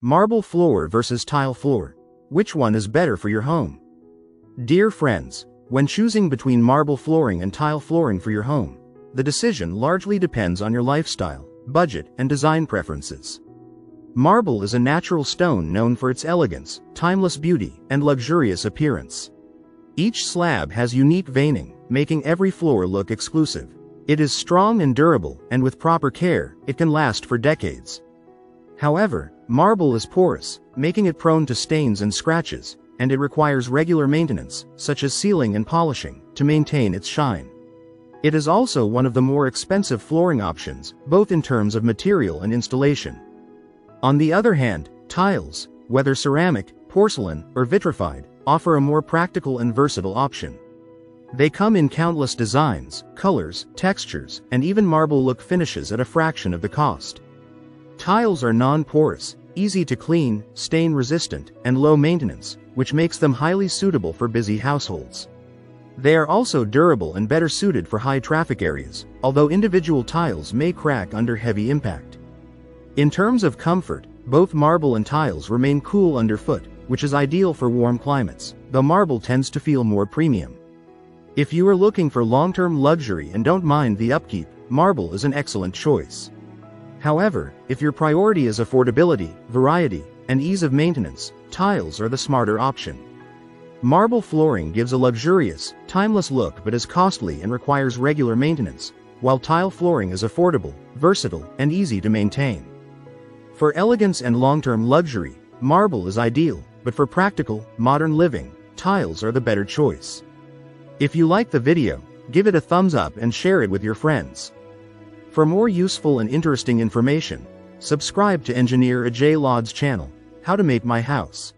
Marble floor versus tile floor. Which one is better for your home? Dear friends, when choosing between marble flooring and tile flooring for your home, the decision largely depends on your lifestyle, budget, and design preferences. Marble is a natural stone known for its elegance, timeless beauty, and luxurious appearance. Each slab has unique veining, making every floor look exclusive. It is strong and durable, and with proper care, it can last for decades. However, marble is porous, making it prone to stains and scratches, and it requires regular maintenance, such as sealing and polishing, to maintain its shine. It is also one of the more expensive flooring options, both in terms of material and installation. On the other hand, tiles, whether ceramic, porcelain, or vitrified, offer a more practical and versatile option. They come in countless designs, colors, textures, and even marble-look finishes at a fraction of the cost. Tiles are non-porous, easy to clean, stain-resistant, and low-maintenance, which makes them highly suitable for busy households. They are also durable and better suited for high-traffic areas, although individual tiles may crack under heavy impact. In terms of comfort, both marble and tiles remain cool underfoot, which is ideal for warm climates, though marble tends to feel more premium. If you are looking for long-term luxury and don't mind the upkeep, marble is an excellent choice. However, if your priority is affordability, variety, and ease of maintenance, tiles are the smarter option. Marble flooring gives a luxurious, timeless look but is costly and requires regular maintenance, while tile flooring is affordable, versatile, and easy to maintain. For elegance and long-term luxury, marble is ideal, but for practical, modern living, tiles are the better choice. If you like the video, give it a thumbs up and share it with your friends. For more useful and interesting information, subscribe to Engineer Ajay Lod's channel, How to Make My House.